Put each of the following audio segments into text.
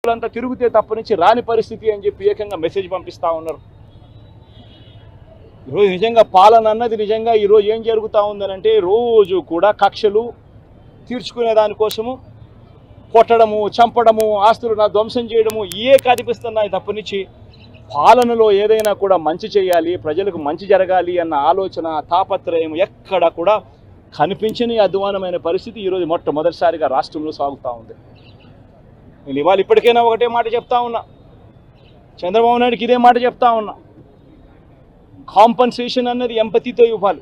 నాయకులంతా తిరిగితే తప్ప నుంచి రాని పరిస్థితి అని చెప్పి ఏకంగా మెసేజ్ పంపిస్తూ ఉన్నారు. ఈరోజు నిజంగా పాలన అన్నది నిజంగా ఈరోజు ఏం జరుగుతూ ఉందనంటే రోజు కూడా కక్షలు తీర్చుకునే దానికోసము కొట్టడము, చంపడము, ఆస్తులు ధ్వంసం చేయడము కనిపిస్తున్నాయి తప్ప నుంచి పాలనలో ఏదైనా కూడా మంచి చేయాలి, ప్రజలకు మంచి జరగాలి అన్న ఆలోచన, తాపత్రయం ఎక్కడ కూడా కనిపించని అధ్వానమైన పరిస్థితి ఈరోజు మొట్టమొదటిసారిగా రాష్ట్రంలో సాగుతూ ఉంది. నేను ఇవాళ ఇప్పటికైనా ఒకటే మాట చెప్తా ఉన్నా, చంద్రబాబు నాయుడుకి ఇదే మాట చెప్తా ఉన్నా. కాంపన్సేషన్ అన్నది ఎంపతితో ఇవ్వాలి,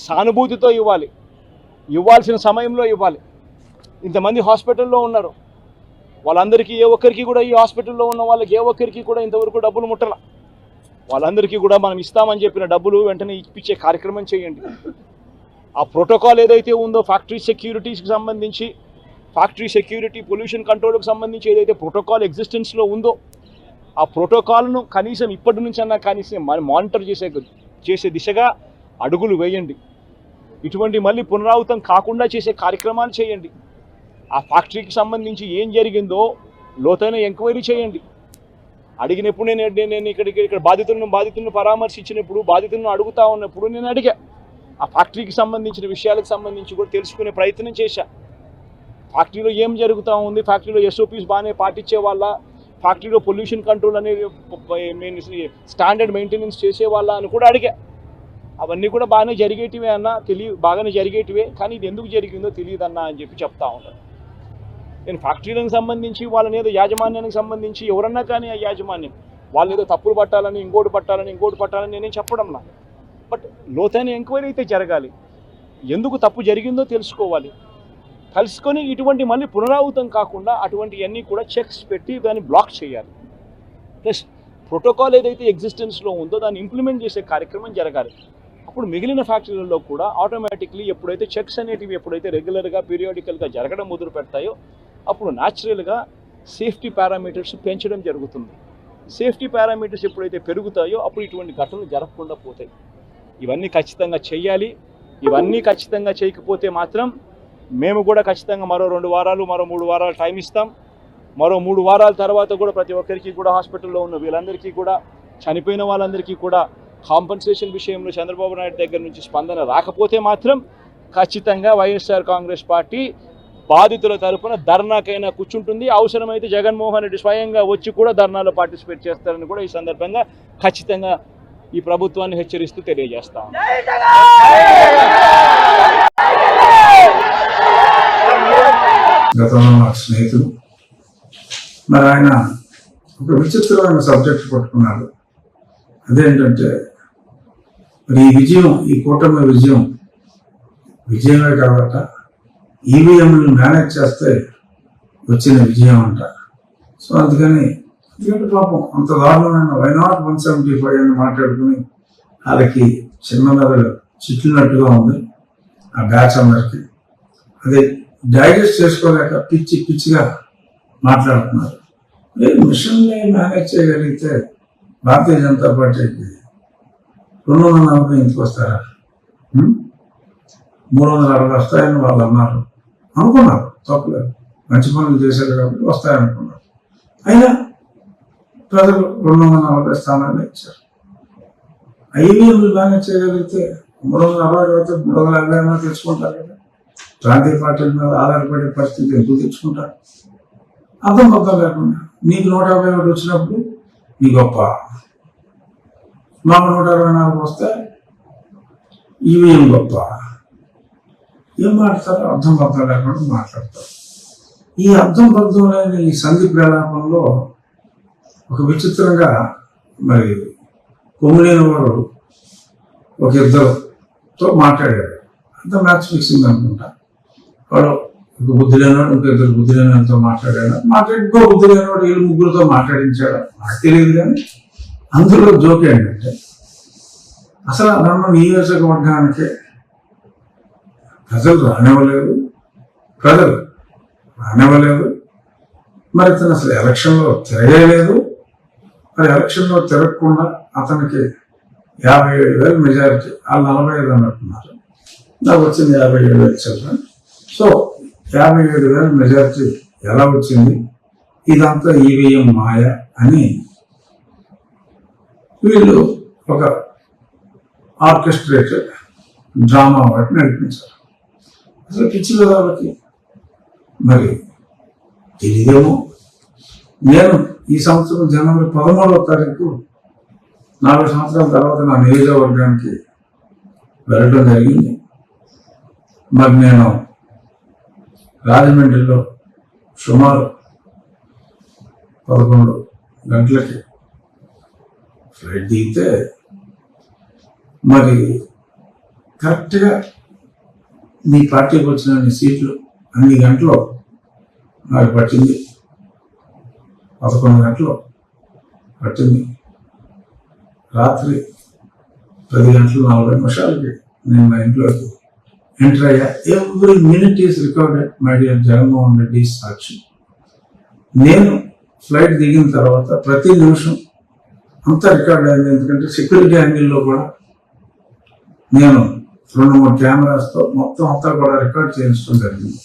సానుభూతితో ఇవ్వాలి, ఇవ్వాల్సిన సమయంలో ఇవ్వాలి. ఇంతమంది హాస్పిటల్లో ఉన్నారు, వాళ్ళందరికీ ఏ ఒక్కరికి కూడా ఈ హాస్పిటల్లో ఉన్న వాళ్ళకి ఏ ఒక్కరికి కూడా ఇంతవరకు డబ్బులు ముట్టల. వాళ్ళందరికీ కూడా మనం ఇస్తామని చెప్పిన డబ్బులు వెంటనే ఇప్పించే కార్యక్రమం చేయండి. ఆ ప్రోటోకాల్ ఏదైతే ఉందో ఫ్యాక్టరీ సెక్యూరిటీస్కి సంబంధించి, ఫ్యాక్టరీ సెక్యూరిటీ, పొల్యూషన్ కంట్రోల్కి సంబంధించి ఏదైతే ప్రోటోకాల్ ఎగ్జిస్టెన్స్లో ఉందో ఆ ప్రోటోకాల్ను కనీసం ఇప్పటి నుంచి అన్నా కనీసం మానిటర్ చేసే దిశగా అడుగులు వేయండి. ఇటువంటి మళ్ళీ పునరావృతం కాకుండా చేసే కార్యక్రమాలు చేయండి. ఆ ఫ్యాక్టరీకి సంబంధించి ఏం జరిగిందో లోతైన ఎంక్వైరీ చేయండి. అడిగినప్పుడు నేను ఇక్కడ బాధితులను పరామర్శించినప్పుడు, బాధితులను అడుగుతా ఉన్నప్పుడు నేను అడిగా, ఆ ఫ్యాక్టరీకి సంబంధించిన విషయాలకు సంబంధించి కూడా తెలుసుకునే ప్రయత్నం చేశా. ఫ్యాక్టరీలో ఏం జరుగుతూ ఉంది, ఫ్యాక్టరీలో SOPs బాగానే పాటించే వాళ్ళ, ఫ్యాక్టరీలో పొల్యూషన్ కంట్రోల్ అనేది స్టాండర్డ్ మెయింటెనెన్స్ చేసే వాళ్ళ అని కూడా అడిగా. అవన్నీ కూడా బాగానే జరిగేటివే అన్న, బాగానే జరిగేటివే, కానీ ఇది ఎందుకు జరిగిందో తెలియదన్నా అని చెప్పి చెప్తా ఉంటాను. నేను ఫ్యాక్టరీలకు సంబంధించి వాళ్ళని ఏదో యాజమాన్యానికి సంబంధించి ఎవరన్నా కానీ ఆ యాజమాన్యం వాళ్ళు ఏదో తప్పులు పట్టాలని ఇంకోటి పట్టాలని నేనేం చెప్పడం నా. బట్ లోతైన ఎంక్వైరీ అయితే జరగాలి, ఎందుకు తప్పు జరిగిందో తెలుసుకోవాలి, తెలుసుకొని ఇటువంటి మళ్ళీ పునరావృతం కాకుండా అటువంటివన్నీ కూడా చెక్స్ పెట్టి దాన్ని బ్లాక్ చేయాలి. ప్లస్ ప్రోటోకాల్ ఏదైతే ఎగ్జిస్టెన్స్లో ఉందో దాన్ని ఇంప్లిమెంట్ చేసే కార్యక్రమం జరగాలి. అప్పుడు మిగిలిన ఫ్యాక్టరీలలో కూడా ఆటోమేటిక్లీ ఎప్పుడైతే చెక్స్ అనేటివి ఎప్పుడైతే రెగ్యులర్గా పీరియాడికల్గా జరగడం మొదలు పెడతాయో అప్పుడు న్యాచురల్గా సేఫ్టీ పారామీటర్స్ పెంచడం జరుగుతుంది. సేఫ్టీ పారామీటర్స్ ఎప్పుడైతే పెరుగుతాయో అప్పుడు ఇటువంటి ఘటనలు జరగకుండా పోతాయి. ఇవన్నీ ఖచ్చితంగా చేయాలి. ఇవన్నీ ఖచ్చితంగా చేయకపోతే మాత్రం మేము కూడా ఖచ్చితంగా మరో 2 వారాలు, మరో 3 వారాలు టైం ఇస్తాం. మరో 3 వారాల తర్వాత కూడా ప్రతి ఒక్కరికి కూడా హాస్పిటల్లో ఉన్న వీళ్ళందరికీ కూడా, చనిపోయిన వాళ్ళందరికీ కూడా కాంపన్సేషన్ విషయంలో చంద్రబాబు నాయుడు దగ్గర నుంచి స్పందన రాకపోతే మాత్రం ఖచ్చితంగా వైఎస్ఆర్ కాంగ్రెస్ పార్టీ బాధితుల తరఫున ధర్నాకైనా కూర్చుంటుంది. అవసరమైతే జగన్మోహన్ రెడ్డి స్వయంగా వచ్చి కూడా ధర్నాలో పార్టిసిపేట్ చేస్తారని కూడా ఈ సందర్భంగా ఖచ్చితంగా ఈ ప్రభుత్వాన్ని హెచ్చరిస్తూ తెలియజేస్తాం. గతంలో నా స్నేహితులు మరి ఆయన ఒక విచిత్రమైన సబ్జెక్ట్ పట్టుకున్నాడు. అదేంటంటే మరి ఈ విజయం, ఈ కూటమి విజయమే కాదట, ఈవీఎంలను మేనేజ్ చేస్తే వచ్చిన విజయం అంట. సో అందుకని పాపం అంత దారుణమైన వైనాట్ 175 అని మాట్లాడుకుని వాళ్ళకి చిన్నదలు చిట్లినట్టుగా ఉంది ఆ బ్యాచ్ అందరికి. అదే డైజెస్ట్ చేసుకోలేక పిచ్చిగా మాట్లాడుతున్నారు. మిషన్ని మేనేజ్ చేయగలిగితే భారతీయ జనతా పార్టీకి 240 ఇంటికి వస్తారా, 360 వస్తాయని వాళ్ళు అనుకున్నారు. తప్పలేదు, మంచి పనులు చేశారు కాబట్టి వస్తాయనుకున్నారు. అయినా ప్రజలు 240 స్థానాలు ఇచ్చారు. ఐవీఎంలు మేనేజ్ చేయగలిగితే 360 అయితే 350 తెచ్చుకుంటారు కదా. ప్రాంతీయ పార్టీల మీద ఆధారపడే పరిస్థితి ఎందుకు తెచ్చుకుంటారు? అర్థం లేకుండా నీకు 151 వచ్చినప్పుడు నీ గొప్ప, మాకు 124 వస్తే ఈవీఎం గొప్ప. ఏం మాట్లాడతారు? అర్థం లేకుండా మాట్లాడతారు. ఈ అర్థం లేని ఈ సంధి ప్రలాపంలో ఒక విచిత్రంగా మరి కొమ్మినేని వారు ఒక ఇద్దరుతో మాట్లాడాడు. అంత మ్యాచ్ ఫిక్సింగ్ అనుకుంటా. వాడు ఒక బుద్ధి లేనివాడు ఇంకో 2 బుద్ధి లేనితో మాట్లాడాడు. ఇంకో బుద్ధి లేనివాడు 7-3 మాట్లాడించాడు. నాకు తెలియదు. కానీ అందులో జోక్ ఏంటంటే అసలు నన్ను నియోజకవర్గానికి ప్రజలు రానివ్వలేదు. మరి అతను అసలు ఎలక్షన్లో తిరగలేదు. మరి ఎలక్షన్లో తిరగకుండా అతనికి 57,000 మెజారిటీ, వాళ్ళు 45 అన్నట్టున్నారు. నాకు వచ్చింది 57,000 చిల్లర. సో 57,000 మెజారిటీ ఎలా వచ్చింది? ఇదంతా ఈవీఎం మాయ అని వీళ్ళు ఒక ఆర్కెస్ట్రేటెడ్ డ్రామా వాటిని నడిపించారు. అసలు పిచ్చిలో వాళ్ళకి మరి తెలియదేమో. నేను ఈ సంవత్సరం జనవరి 13వ తారీఖు 4 సంవత్సరాల తర్వాత నా నియోజకవర్గానికి వెళ్ళడం జరిగింది. మరి నేను రాజమండ్రిలో సుమారు 11 గంటలకి ఫ్లైట్ దిగితే మరి కరెక్ట్గా మీ పార్టీకి వచ్చిన సీట్లు అన్ని గంటలు నాకు పట్టింది. 11 గంటలు పట్టింది. రాత్రి 10 గంటల 40 నిమిషాలకి నేను మా ఇంట్లోకి ఎంటర్ అయ్యా. Every minute is recorded my dear Jaganmohan Reddy Sakshi. నేను ఫ్లైట్ దిగిన తర్వాత ప్రతి నిమిషం అంతా రికార్డ్ అయింది. ఎందుకంటే సెక్యూరిటీ యాంగిల్లో కూడా నేను 2-3 కెమెరాస్తో మొత్తం అంతా కూడా రికార్డ్ చేయించడం జరిగింది.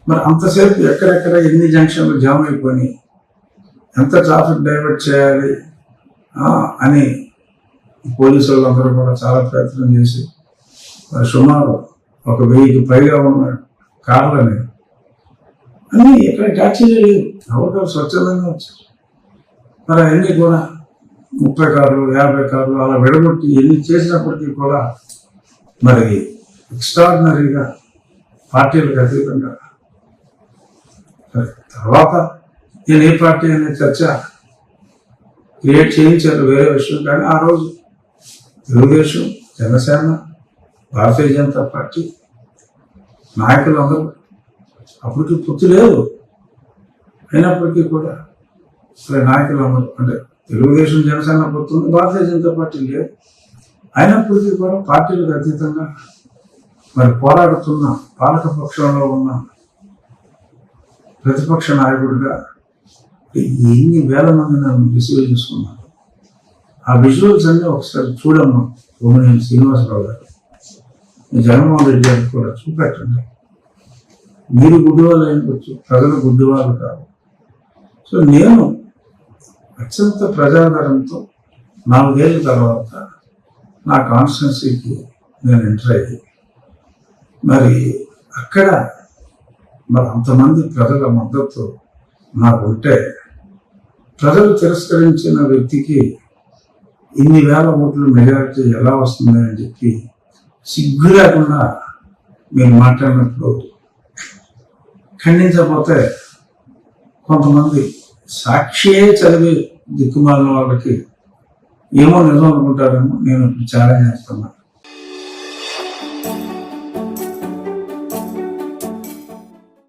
మరి అంతసేపు ఎక్కడెక్కడ ఎన్ని జంక్షన్లు జామ్ అయిపోయి ఎంత ట్రాఫిక్ డైవర్ట్ చేయాలి అని పోలీసు వాళ్ళందరూ కూడా చాలా ప్రయత్నం చేసి మరి సుమారు 1000కి పైగా ఉన్న కార్లని అన్నీ ఎక్కడ ట్యాక్సీలు లేవు, ఎవరికారు స్వచ్ఛందంగా వచ్చారు. మరి అవన్నీ కూడా 30 కార్లు 50 కార్లు అలా విడగొట్టి ఎన్ని చేసినప్పటికీ కూడా మరి ఎక్స్ట్రాడినరీగా పార్టీలకు అతీతంగా తర్వాత నేను ఏ పార్టీ అనే చర్చ క్రియేట్ చేయించారు వేరే విషయం. కానీ ఆ రోజు తెలుగుదేశం, జనసేన, భారతీయ జనతా పార్టీ నాయకులు అందరూ అప్పటికి పొత్తు లేదు. అయినప్పటికీ కూడా నాయకులు అందరూ అంటే తెలుగుదేశం, జనసేన పొత్తు ఉంది, భారతీయ జనతా పార్టీ లేదు. అయినప్పటికీ కూడా పార్టీలకు అతీతంగా మరి పోరాడుతున్న పాలక పక్షంలో ఉన్న ప్రతిపక్ష నాయకుడిగా ఎన్ని వేల మంది నన్ను రిసీవ్ చేసుకున్నారు. ఆ విజువల్స్ అన్నీ ఒకసారి చూడమ్మా. భూమినేని శ్రీనివాసరావు గారు, జగన్మోహన్ రెడ్డి గారికి కూడా చూపెట్టండి. మీరు గుడ్డివాళ్ళు అయినవచ్చు, ప్రజలు గుడ్డివాళ్ళు కాదు. సో నేను అత్యంత ప్రజాదరణతో 4 ఏళ్ళ తర్వాత నా కాన్స్టిట్యున్సీకి నేను ఎంటర్ అయ్యి మరి అక్కడ మరి అంతమంది ప్రజల మద్దతు నాకు ఉంటే ప్రజలు తిరస్కరించిన వ్యక్తికి ఇన్ని వేల ఓట్ల మెజారిటీ ఎలా వస్తుంది అని చెప్పి సిగ్గు లేకుండా మీరు మాట్లాడినప్పుడు ఖండించకపోతే కొంతమంది సాక్షియే చదివి దిక్కుమాలిన వాళ్ళకి ఏమో నిజం అనుకుంటారేమో. నేను ఛాలెంజ్ చేస్తున్నాను.